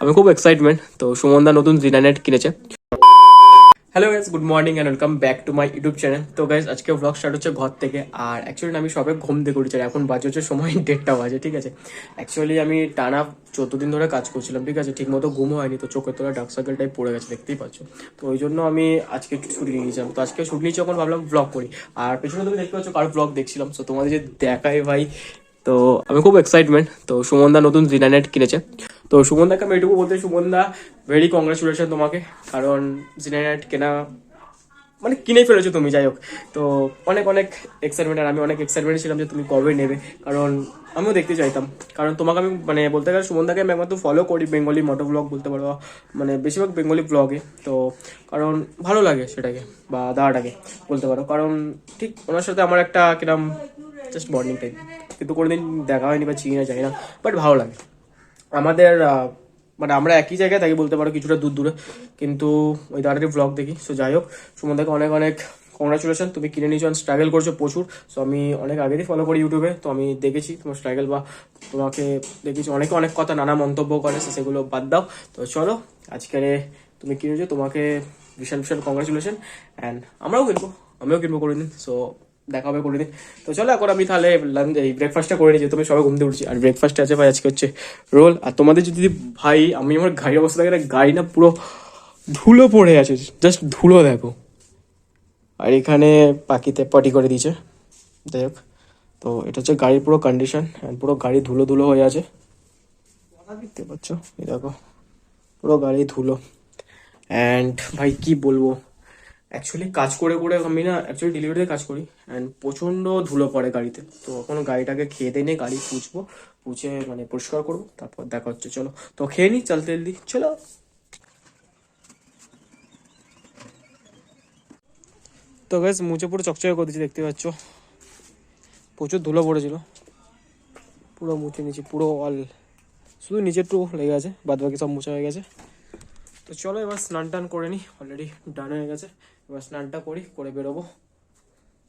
আমি খুব এক্সাইটমেন্ট। তো সুমনদা নতুন জিনানেট কিনেছে। Hello guys, good morning and welcome back to my YouTube channel. তো গাইস, আজকে ব্লগ স্টার্ট হচ্ছে ঘর থেকে। আর অ্যাকচুয়ালি আমি সবে ঘুম থেকে উঠেছি, আর এখন বাজে হচ্ছে সময় 1:30 বাজে, ঠিক আছে। অ্যাকচুয়ালি আমি টানা 14 দিন ধরে কাজ করছিলাম, ঠিক আছে। ঠিক মতো ঘুম হয়নি, তো চোখের তলায় ডার্ক সার্কেলটাই পড়ে গেছে, দেখতেই পাচ্ছ। তো ওই জন্য আমি আজকে একটু ছুটি নিয়ে নিয়েছিলাম। তো আজকে ছুটি নিয়েছি, যখন ভাবলাম ব্লগ করি। আর পেছনে তুমি দেখতে পাচ্ছ কার ব্লগ দেখছিলাম, তো তোমাদের যে দেখাই ভাই। তো আমি খুব এক্সাইটমেন্ট। তো সুমনদা নতুন জিনানেট কিনেছে। তো সুমনদাকে আমি এটুকু বলতে, সুমনদা ভেরি কংগ্রেচুলেশন তোমাকে, কারণ জিনানেট কেনা মানে কিনেই ফেলেছো তুমি, যাই হোক। তো অনেক অনেক এক্সাইটমেন্ট, আর আমি অনেক এক্সাইটমেন্ট ছিলাম যে তুমি কবে নেবে, কারণ আমিও দেখতে চাইতাম। কারণ তোমাকে আমি মানে বলতে গেলে সুমনদাকে আমি একমাত্র ফলো করি বেঙ্গলি মোটো ব্লগ বলতে পারো, মানে বেশিরভাগ বেঙ্গলি ব্লগে। তো কারণ ভালো লাগে সেটাকে, বা দাদাটাকে বলতে পারো, কারণ ঠিক ওনার সাথে আমার একটা কিরম জাস্ট বন্ডিং টাইপ, কিন্তু কোনোদিন দেখা হয়নি বা চিনি না, জানি না, বাট ভালো লাগে আমাদের। মানে আমরা একই জায়গায় থাকি বলতে পারো, কিছুটা দূর দূরে, কিন্তু ওই দাদাটির ব্লগ দেখি। সো যাই হোক, সুমনদাকে অনেক অনেক কংগ্রাচুলেশন, তুমি কিনে নিয়েছো, স্ট্রাগল করছো প্রচুর। সো আমি অনেক আগে দিয়ে ফলো করি ইউটিউবে, তো আমি দেখেছি তোমার স্ট্রাগল, বা তোমাকে দেখেছি অনেকে অনেক কথা নানা মন্তব্য করে, সেগুলো বাদ দাও। তো চলো, আজকের তুমি কিনেছো, তোমাকে বিশাল বিশাল কংগ্রাচুলেশন। অ্যান্ড আমিও কিনবো করে দিন। সো দেখা হবে করে দিন। তো চলো, এখন আমি তাহলে লাঞ্চ এই ব্রেকফাস্টটা করে নিই, তুমি সবাই ঘুমতে উঠছি। আর ব্রেকফাস্টে আছে ভাই আজকে হচ্ছে রোল। আর তোমাদের যদি ভাই, আমি আমার গাড়ির অবস্থা দেখে, গাড়ি না পুরো ধুলো পড়ে আছে, জাস্ট ধুলো দেখো। আর এখানে পাখিতে পটি করে দিয়েছে, যাই হোক। তো এটা হচ্ছে গাড়ির পুরো কন্ডিশন, পুরো গাড়ি ধুলো ধুলো হয়ে আছে, দেখতে পাচ্ছ, এই দেখো পুরো গাড়ি ধুলো। অ্যান্ড ভাই কি বলবো, অ্যাকচুয়ালি কাজ করে করে আমি না অ্যাকচুয়ালি ডেলিভারিতে কাজ করি, অ্যান্ড প্রচণ্ড ধুলো পড়ে গাড়িতে। তো এখন গাড়িটাকে খেয়ে দিয়ে নিয়ে গাড়ি পুছবো, পুছে মানে পরিষ্কার করবো, তারপর দেখা হচ্ছে। চলো, তো খেয়ে নিই, চলতে জলদি চলো। তো বেশ মুছে পুরো চকচকে করে দিচ্ছি, দেখতে পাচ্ছ প্রচুর ধুলো পড়েছিল, পুরো মুছে নিয়েছি পুরো অল, শুধু নিচে একটু লেগে গেছে, বাদ বাকি সব মুছা হয়ে গেছে। তো চলো এবার স্নান টান করে নিই, অলরেডি ডান হয়ে গেছে। এবার স্নানটা করি, করে বেরোবো।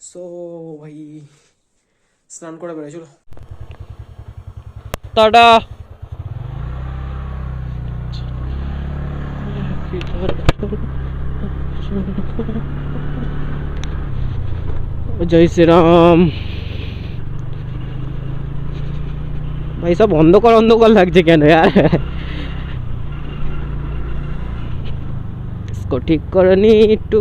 সো ভাই স্নান করে বেরোয়, চলো টাটা। জয় শ্রীরাম। ভাই সব অন্ধকার অন্ধকার লাগছে কেন यार? इसको ঠিক করে নি একটু।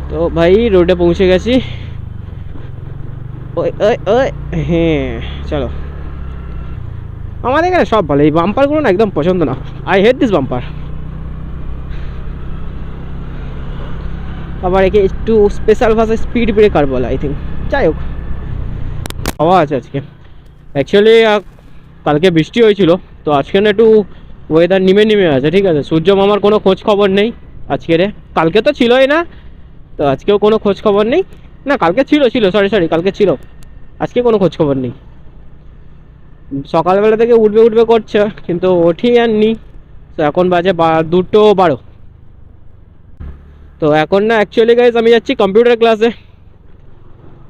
তো ভাই রোডে পৌঁছে গেছি। ওই ওই ওই হ্যাঁ, চলো। আমাদের এখানে সব ভালো, এই বাম্পারগুলো না একদম পছন্দ না। I hate this bumper. আবার একে একটু স্পেশাল ভাষায় স্পিড ব্রেকার বলে আই থিঙ্ক। যাই হোক, হাওয়া আছে আজকে। অ্যাকচুয়ালি কালকে বৃষ্টি হয়েছিল, তো আজকে না একটু ওয়েদার নেমে নেমে আছে, ঠিক আছে। সূর্য মামার কোনো খোঁজ খবর নেই আজকের। কালকে তো ছিলই না, তো আজকেও কোনো খোঁজ খবর নেই। না, কালকে ছিল ছিল সরি সরি কালকে ছিল, আজকে কোনো খোঁজ খবর নেই। সকালবেলা থেকে উঠবে উঠবে করছে, কিন্তু ওঠি আর নি। তো এখন বাজে 2:12। তো এখন না অ্যাকচুয়ালি গাইজ আমি যাচ্ছি কম্পিউটার ক্লাসে।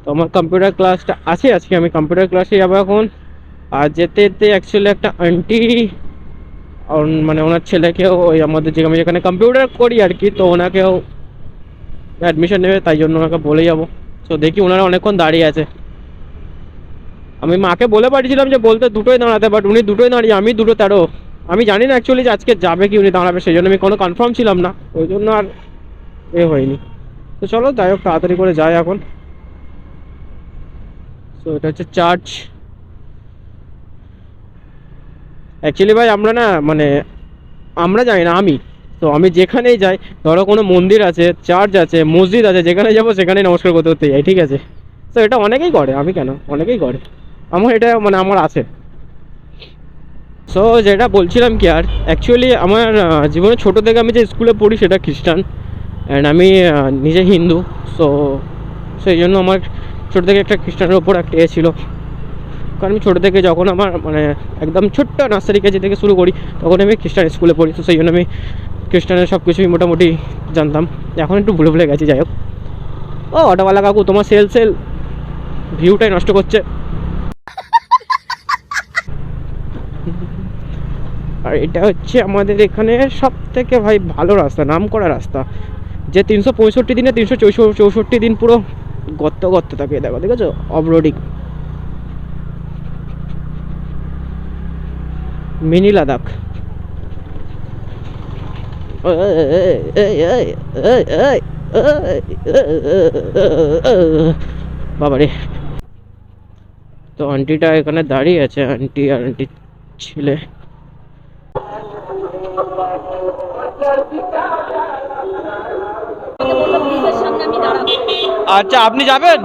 তো আমার কম্পিউটার ক্লাসটা আছে আজকে, আমি কম্পিউটার ক্লাসে যাবো এখন। আর যেতে যেতে অ্যাকচুয়ালি একটা আন্টি, মানে ওনার ছেলেকেও, ওই আমাদের যে আমি যেখানে কম্পিউটার করি আর কি, তো ওনাকেও অ্যাডমিশন নেবে, তাই জন্য ওনাকে বলে যাবো। তো দেখি ওনারা অনেকক্ষণ দাঁড়িয়ে আছে। আমি মাকে বলে পাঠিয়েছিলাম যে বলতে দুটোই দাঁড়াতে, বাট উনি দুটোই দাঁড়িয়ে, আমি 2:13। আমি জানি না অ্যাকচুয়ালি যে আজকে যাবে কি উনি দাঁড়াবে, সেই জন্য আমি কোনো কনফার্ম ছিলাম না, ওই জন্য আর হয়নি। তো চলো যাই হোক, তাড়াতাড়ি করে যাই এখন। তো এটা হচ্ছে চার্চ। অ্যাকচুয়ালি ভাই আমরা না মানে আমরা জানি না, তো আমি যেখানেই যাই, ধরো কোনো মন্দির আছে, চার্চ আছে, মসজিদ আছে, যেখানে যাবো সেখানেই নমস্কার করতে করতে যাই, ঠিক আছে। তো এটা অনেকেই করে, আমি কেন, অনেকেই করে, আমার এটা মানে আমার আছে। সো যেটা বলছিলাম কি, আর অ্যাকচুয়ালি আমার জীবনে ছোটো থেকে আমি যে স্কুলে পড়ি সেটা খ্রিস্টান, অ্যান্ড আমি নিজে হিন্দু। সো সেই জন্য আমার ছোটো থেকে একটা খ্রিস্টানের ওপর একটা ছিল। কারণ আমি ছোটো থেকে যখন আমার মানে একদম ছোট্ট নার্সারি কেজি থেকে শুরু করি, তখন আমি খ্রিস্টান স্কুলে পড়ি, তো সেই জন্য আমি খ্রিস্টানের সব কিছুই মোটামুটি জানতাম। এখন একটু ভুলে ভুলে গেছি, যাই হোক। ও অটোওয়ালা কাকু, তোমার সেল ভিউটাই নষ্ট করছে। আর এটা হচ্ছে আমাদের এখানে সব থেকে ভাই ভালো রাস্তা, নাম করা রাস্তা, যে 365 দিনে 364 দিন পুরো গর্ত গর্ত থাকে। দেখো দেখেছো, অফরোডিং, মিনি লাদাখ। বাবারে, তো আন্টিটা এখানে দাঁড়িয়ে আছে, আন্টি আর আন্টি ছেলে। আচ্ছা, আপনি যাবেন?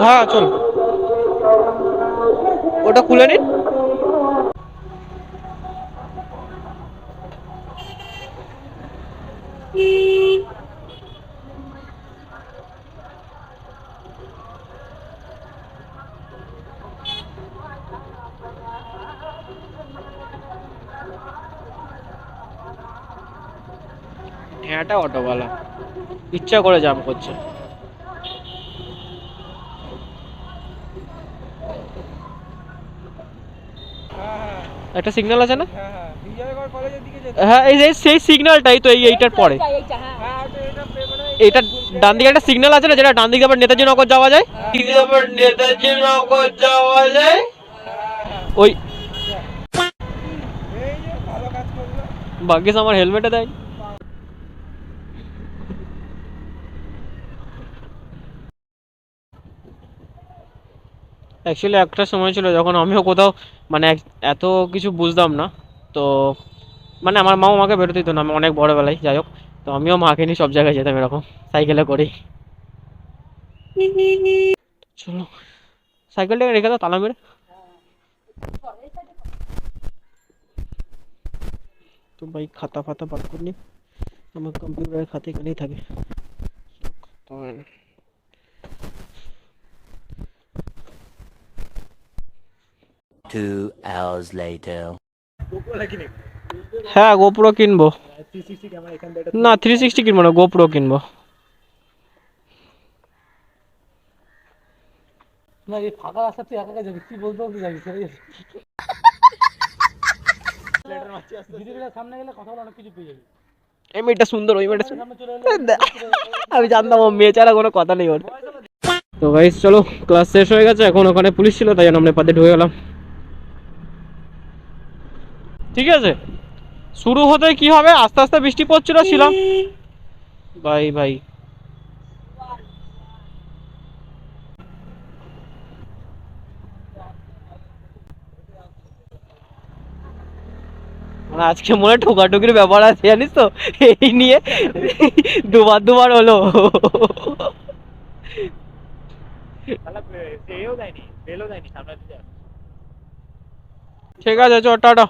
হ্যাঁ চল, ওটা খুলে নিন। হ্যাঁটা অটোওয়ালা ইচ্ছা করে জাম করছে। একটা সিগন্যাল আছে না? হ্যাঁ, এই যে সেই সিগন্যালটাই তো, এইটার পরে এইটা ডান দিকে একটা সিগন্যাল আছে না, যেটা ডান দিকে আবার নেতাজি নগর যাওয়া যায়, নেতাজি নগর যাওয়া যায় ওই। ভাগ্যিস আমার হেলমেটে দেয়। অ্যাকচুয়ালি একটা সময় ছিল যখন আমিও কোথাও মানে এত কিছু বুঝতাম না, তো মানে আমার মাও আমাকে বেরোতে দিত না, আমি অনেক বড়বেলায়, যাই হোক, তো আমিও মাকে নিয়ে সব জায়গায় যেতাম এরকম সাইকেলে করেই। চলো, সাইকেলটাকে রেখে দাও তালা মেরে। তো ভাই খাতা ফাতা বার করে নি, আমার কম্পিউটারের খাতা এখানেই থাকে। 2 hours later. হ্যাঁ গোপ্রো কিনবো। না 360 কিনবো না, গোপ্রো কিনবো। না এই ফাঁকা রাস্তা তুই একা একা যাবি, কি বলতে বলতে যাবি সেটাই। সামনে গেলে কথা বলে অনেক কিছু পেয়ে যাবি। এই মেয়েটা সুন্দর, ওই মেয়েটা সামনে চলে এলে আমি জানতাম ও মেয়ে ছাড়া কোনো কথা নেই ওর। তো গাইস চলো, ক্লাস শেষ হয়ে গেছে, এখন ওখানে পুলিশ ছিল তাই জন্য আমরা পাতে ঢুকে গেলাম। ঠিক আছে, শুরু হতে কি হবে, আস্তে আস্তে বৃষ্টি পড়ছিল, ছিলাম ভাই ভাই। মানে আজকে মনে ঠোকাঠুকির ব্যাপার আছে জানিস তো, এই নিয়ে দুবার হলো। ঠিক আছে চ, টাটা।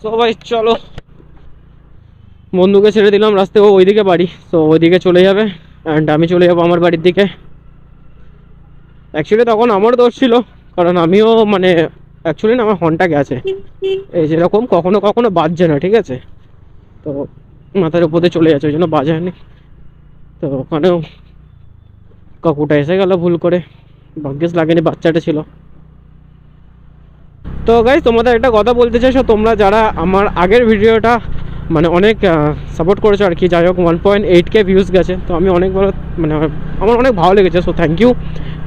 সবাই চলো, বন্ধুকে ছেড়ে দিলাম রাস্তায়, ও ওইদিকে বাড়ি, তো ওইদিকে চলে যাবে অ্যান্ড আমি চলে যাবো আমার বাড়ির দিকে। অ্যাকচুয়ালি তখন আমার দোষ ছিল, কারণ আমিও মানে অ্যাকচুয়ালি না আমার হর্নটা গেছে, এই যেরকম কখনো কখনো বাজছে না, ঠিক আছে, তো মাথার উপরে চলে যাচ্ছে, ওই জন্য বাজায়নি। তো ওখানেও কাকুটা এসে গেল ভুল করে, ভাগ্যিস লাগেনি, বাচ্চাটা ছিল। তো গাইস তোমাদের একটা কথা বলতে চাইছো, তোমরা যারা আমার আগের ভিডিওটা মানে অনেক সাপোর্ট করেছো আর কি, যাই হোক 1.8K ভিউজ গেছে, তো আমি অনেক ভালো মানে আমার অনেক ভালো লেগেছে, সো থ্যাংক ইউ।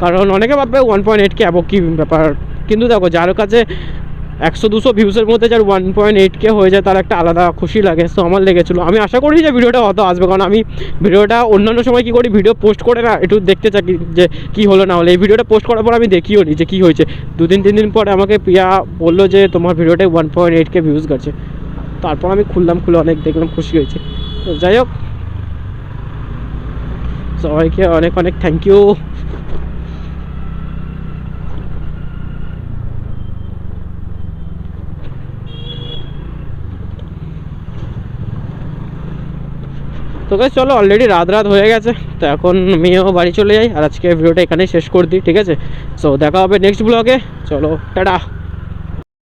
কারণ অনেকে ভাববে 1.8K অ্যাবো কী ব্যাপার, কিন্তু দেখো যার কাছে 100-200 ভিউসের মধ্যে যার 1.8K হয়ে যায় তার একটা আলাদা খুশি লাগে, সো আমার লেগেছিলো। আমি আশা করি যে ভিডিওটা হয়তো আসবে, কারণ আমি ভিডিওটা অন্যান্য সময় কী করি, ভিডিও পোস্ট করে না একটু দেখতে চাই যে কী হলো না হলো। এই ভিডিওটা পোস্ট করার পর আমি দেখিও নি যে কী হয়েছে, 2-3 দিন পরে আমাকে প্রিয়া বললো যে তোমার ভিডিওটায় 1.8K ভিউজ গেছে, তারপর আমি খুলে অনেক দেখলাম, খুশি হয়েছে। তো যাই হোক, সবাইকে অনেক অনেক থ্যাংক ইউ। তো গাইস চলো, অলরেডি রাত হয়ে গেছে, তো এখন মেয়েও বাড়ি চলে যাই, আর আজকে ভিডিওটা এখানেই শেষ করে দিই, ঠিক আছে। সো দেখা হবে নেক্সট ব্লগে, চলো টাটা।